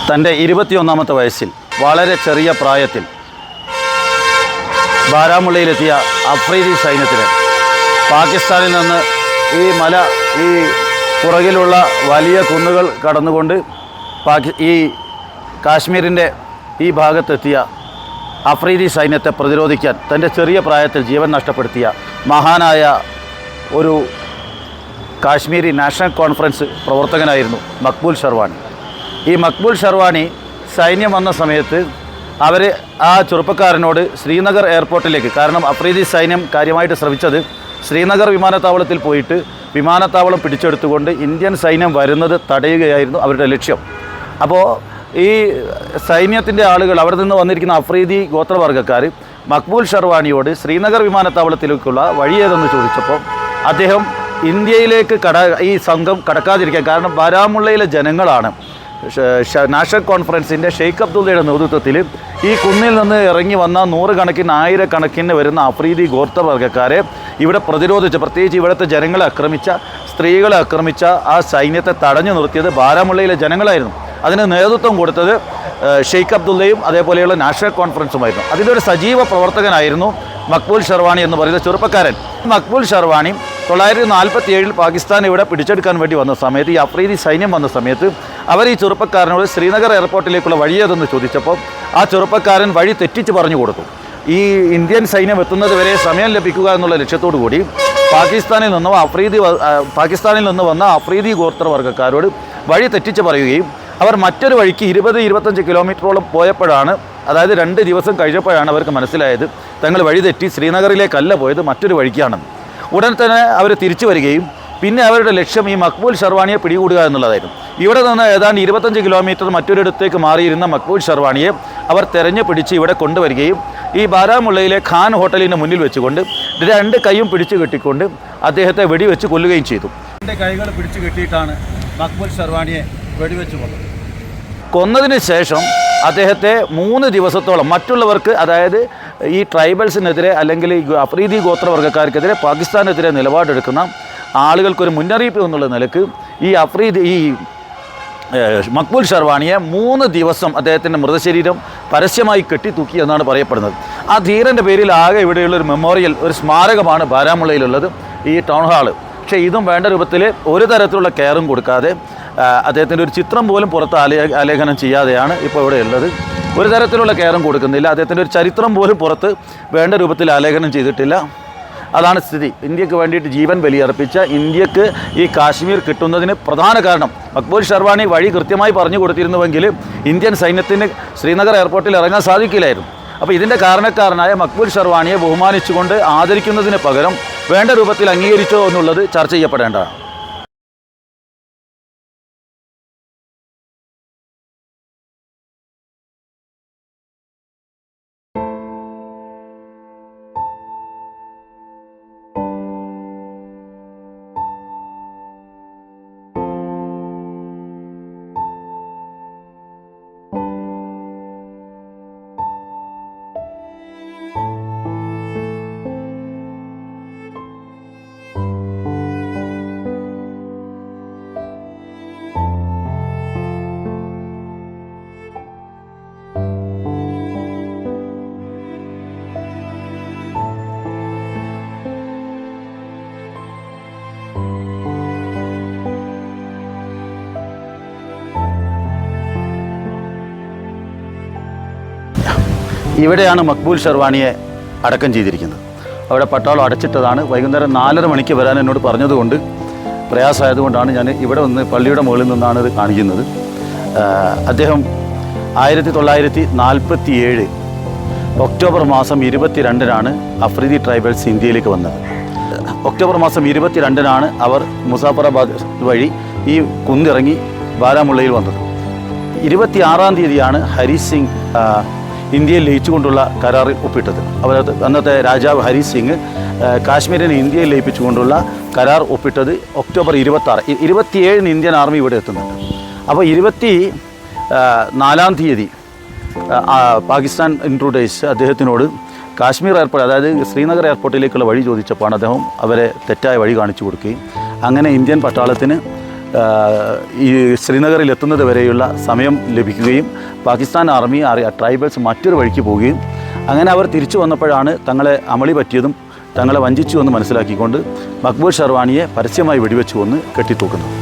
തൻ്റെ 21ാമത്തെ വയസ്സിൽ വളരെ ചെറിയ പ്രായത്തിൽ ബാരാമുള്ളയിലെത്തിയ അഫ്രീദി സൈന്യത്തിന് പാകിസ്ഥാനിൽ നിന്ന് ഈ പുറകിലുള്ള വലിയ കുന്നുകൾ കടന്നുകൊണ്ട് ഈ കാശ്മീരിൻ്റെ ഈ ഭാഗത്തെത്തിയ അഫ്രീദി സൈന്യത്തെ പ്രതിരോധിക്കാൻ തൻ്റെ ചെറിയ പ്രായത്തിൽ ജീവൻ നഷ്ടപ്പെടുത്തിയ മഹാനായ ഒരു കാശ്മീരി നാഷണൽ കോൺഫറൻസ് പ്രവർത്തകനായിരുന്നു മക്ബൂൽ ഷർവാണി. ഈ മക്ബൂൽ ഷർവാണി സൈന്യം വന്ന സമയത്ത് അവർ ആ ചെറുപ്പക്കാരനോട് ശ്രീനഗർ എയർപോർട്ടിലേക്ക്, കാരണം അഫ്രീദി സൈന്യം കാര്യമായിട്ട് ശ്രമിച്ചത് ശ്രീനഗർ വിമാനത്താവളത്തിൽ പോയിട്ട് വിമാനത്താവളം പിടിച്ചെടുത്തുകൊണ്ട് ഇന്ത്യൻ സൈന്യം വരുന്നത് തടയുകയായിരുന്നു അവരുടെ ലക്ഷ്യം. അപ്പോൾ ഈ സൈന്യത്തിൻ്റെ ആളുകൾ അവിടെ നിന്ന് വന്നിരിക്കുന്ന അഫ്രീദി ഗോത്രവർഗ്ഗക്കാർ മക്ബൂൽ ഷർവാണിയോട് ശ്രീനഗർ വിമാനത്താവളത്തിലേക്കുള്ള വഴി ഏതെന്ന് ചോദിച്ചപ്പോൾ അദ്ദേഹം ഇന്ത്യയിലേക്ക് ഈ സംഘം കടക്കാതിരിക്കാൻ, കാരണം ബാരാമുള്ളയിലെ ജനങ്ങളാണ് നാഷണൽ കോൺഫറൻസിൻ്റെ ഷെയ്ഖ് അബ്ദുള്ളയുടെ നേതൃത്വത്തിൽ ഈ കുന്നിൽ നിന്ന് ഇറങ്ങി വന്ന നൂറുകണക്കിന് ആയിരക്കണക്കിന് വരുന്ന അഫ്രീദി ഗോത്രവർഗ്ഗക്കാരെ ഇവിടെ പ്രതിരോധിച്ച്, പ്രത്യേകിച്ച് ഇവിടുത്തെ ജനങ്ങളെ ആക്രമിച്ച, സ്ത്രീകളെ ആക്രമിച്ച ആ സൈന്യത്തെ തടഞ്ഞു നിർത്തിയത് ബാരാമുള്ളയിലെ ജനങ്ങളായിരുന്നു. അതിന് നേതൃത്വം കൊടുത്തത് ഷെയ്ഖ് അബ്ദുള്ളയും അതേപോലെയുള്ള നാഷണൽ കോൺഫറൻസുമായിരുന്നു. അതിൻ്റെ ഒരു സജീവ പ്രവർത്തകനായിരുന്നു മക്ബൂൽ ഷർവാണി എന്ന് പറയുന്ന ചെറുപ്പക്കാരൻ. മക്ബൂൽ ഷർവാണി 1947 പാകിസ്ഥാൻ ഇവിടെ പിടിച്ചെടുക്കാൻ വേണ്ടി വന്ന സമയത്ത്, ഈ അഫ്രീദി സൈന്യം വന്ന സമയത്ത് അവർ ഈ ചെറുപ്പക്കാരനോട് ശ്രീനഗർ എയർപോർട്ടിലേക്കുള്ള വഴിയേതെന്ന് ചോദിച്ചപ്പോൾ ആ ചെറുപ്പക്കാരൻ വഴി തെറ്റിച്ച് പറഞ്ഞു കൊടുത്തു. ഈ ഇന്ത്യൻ സൈന്യം എത്തുന്നത് വരെ സമയം ലഭിക്കുക എന്നുള്ള ലക്ഷ്യത്തോടു കൂടി പാകിസ്ഥാനിൽ നിന്ന് വന്ന അഫ്രീദി ഗോത്രവർഗ്ഗക്കാരോട് വഴി തെറ്റിച്ച് പറയുകയും അവർ മറ്റൊരു വഴിക്ക് 20-25 കിലോമീറ്ററോളം പോയപ്പോഴാണ്, അതായത് 2 ദിവസം കഴിഞ്ഞപ്പോഴാണ് അവർക്ക് മനസ്സിലായത് തങ്ങൾ വഴി തെറ്റി ശ്രീനഗറിലേക്കല്ല പോയത്, മറ്റൊരു വഴിക്കാണെന്ന്. ഉടൻ തന്നെ അവർ തിരിച്ചു വരികയും പിന്നെ അവരുടെ ലക്ഷ്യം ഈ മക്ബൂൽ ഷർവാണിയെ പിടികൂടുക എന്നുള്ളതായിരുന്നു. ഇവിടെ നിന്ന് ഏതാണ്ട് 25 കിലോമീറ്റർ മറ്റൊരിടത്തേക്ക് മാറിയിരുന്ന മക്ബൂൽ ഷർവാണിയെ അവർ തെരഞ്ഞു പിടിച്ച് ഇവിടെ കൊണ്ടുവരികയും ഈ ബാരാമുള്ളയിലെ ഖാൻ ഹോട്ടലിന് മുന്നിൽ വെച്ചുകൊണ്ട് 2 കൈയും പിടിച്ചു കെട്ടിക്കൊണ്ട് അദ്ദേഹത്തെ വെടിവെച്ച് കൊല്ലുകയും ചെയ്തു. 2 കൈകൾ പിടിച്ചു കെട്ടിയിട്ടാണ് മക്ബൂൽ ഷർവാണിയെ വെടിവെച്ച് കൊന്നത്. കൊന്നതിന് ശേഷം അദ്ദേഹത്തെ 3 ദിവസത്തോളം മറ്റുള്ളവർക്ക്, അതായത് ഈ ട്രൈബൽസിനെതിരെ അല്ലെങ്കിൽ ഈ അഫ്രീദി ഗോത്രവർഗ്ഗക്കാർക്കെതിരെ പാകിസ്ഥാനെതിരെ നിലപാടെടുക്കുന്ന ആളുകൾക്കൊരു മുന്നറിയിപ്പ് എന്നുള്ള നിലക്ക് ഈ മക്ബൂൽ ഷർവാണിയെ 3 ദിവസം അദ്ദേഹത്തിൻ്റെ മൃതശരീരം പരസ്യമായി കെട്ടിത്തൂക്കി എന്നാണ് പറയപ്പെടുന്നത്. ആ ധീരൻ്റെ പേരിൽ ആകെ ഇവിടെയുള്ളൊരു മെമ്മോറിയൽ, ഒരു സ്മാരകമാണ് ബാരാമുള്ളയിലുള്ളത്, ഈ ടൗൺ ഹാള്. പക്ഷേ ഇതും വേണ്ട രൂപത്തിൽ ഒരു തരത്തിലുള്ള കെയറും കൊടുക്കാതെ അദ്ദേഹത്തിൻ്റെ ഒരു ചിത്രം പോലും പുറത്ത് ആലേഖനം ചെയ്യാതെയാണ് ഇപ്പോൾ ഇവിടെ ഉള്ളത്. ഒരു തരത്തിലുള്ള കെയറും കൊടുക്കുന്നില്ല. അദ്ദേഹത്തിൻ്റെ ഒരു ചരിത്രം പോലും പുറത്ത് വേണ്ട രൂപത്തിൽ ആലേഖനം ചെയ്തിട്ടില്ല. അതാണ് സ്ഥിതി. ഇന്ത്യക്ക് വേണ്ടിയിട്ട് ജീവൻ ബലിയർപ്പിച്ച, ഇന്ത്യക്ക് ഈ കാശ്മീർ കിട്ടുന്നതിന് പ്രധാന കാരണം മക്ബൂൽ ഷർവാണി വഴി കൃത്യമായി പറഞ്ഞു കൊടുത്തിരുന്നുവെങ്കിൽ ഇന്ത്യൻ സൈന്യത്തിന് ശ്രീനഗർ എയർപോർട്ടിൽ ഇറങ്ങാൻ സാധിക്കില്ലായിരുന്നു. അപ്പോൾ ഇതിൻ്റെ കാരണക്കാരനായ മക്ബൂൽ ഷർവാണിയെ ബഹുമാനിച്ചുകൊണ്ട് ആദരിക്കുന്നതിന് പകരം വേണ്ട രൂപത്തിൽ അംഗീകരിച്ചോ എന്നുള്ളത് ചർച്ച ചെയ്യപ്പെടേണ്ടതാണ്. ഇവിടെയാണ് മക്ബൂൽ ഷർവാണിയെ അടക്കം ചെയ്തിരിക്കുന്നത്. അവിടെ പട്ടാളം അടച്ചിട്ടതാണ്. വൈകുന്നേരം 4:30 മണിക്ക് വരാൻ എന്നോട് പറഞ്ഞതുകൊണ്ട്, പ്രയാസമായതുകൊണ്ടാണ് ഞാൻ ഇവിടെ വന്ന് പള്ളിയുടെ മുകളിൽ നിന്നാണ് ഇത് കാണിക്കുന്നത്. അദ്ദേഹം 1947 ഒക്ടോബർ മാസം 22-നാണ് അഫ്രീദി ട്രൈബൽസ് ഇന്ത്യയിലേക്ക് വന്നത്. ഒക്ടോബർ മാസം 22-നാണ് അവർ മുസാഫറാബാദ് വഴി ഈ കുന്നിറങ്ങി ബാരാമുള്ളയിൽ വന്നത്. 26-ാം തീയതിയാണ് ഹരി സിംഗ് ഇന്ത്യയിൽ ലയിച്ചുകൊണ്ടുള്ള കരാറിൽ ഒപ്പിട്ടത്. അന്നത്തെ രാജാവ് ഹരി സിംഗ് കാശ്മീരിനെ ഇന്ത്യയിൽ ലയിപ്പിച്ചുകൊണ്ടുള്ള കരാർ ഒപ്പിട്ടത് ഒക്ടോബർ 26. 27-ന് ഇന്ത്യൻ ആർമി ഇവിടെ എത്തുന്നുണ്ട്. അപ്പോൾ 24-ാം തീയതി പാകിസ്ഥാൻ ഇൻട്രൂഡേഴ്സ് അദ്ദേഹത്തിനോട് കാശ്മീർ എയർപോർട്ട്, അതായത് ശ്രീനഗർ എയർപോർട്ടിലേക്കുള്ള വഴി ചോദിച്ചപ്പോൾ അദ്ദേഹം അവരെ തെറ്റായ വഴി കാണിച്ചു കൊടുക്കുകയും അങ്ങനെ ഇന്ത്യൻ പട്ടാളത്തിന് ഈ ശ്രീനഗറിൽ എത്തുന്നത് വരെയുള്ള സമയം ലഭിക്കുകയും പാകിസ്ഥാൻ ആർമി ട്രൈബൽസ് മറ്റൊരു വഴിക്ക് പോവുകയും അങ്ങനെ അവർ തിരിച്ചു വന്നപ്പോഴാണ് തങ്ങളെ അമളി പറ്റിയതും തങ്ങളെ വഞ്ചിച്ചു എന്ന് മനസ്സിലാക്കിക്കൊണ്ട് മക്ബൂൽ ഷെർവാണിയെ പരസ്യമായി വെടിവെച്ചു കൊന്ന് കെട്ടിത്തൂക്കുന്നത്.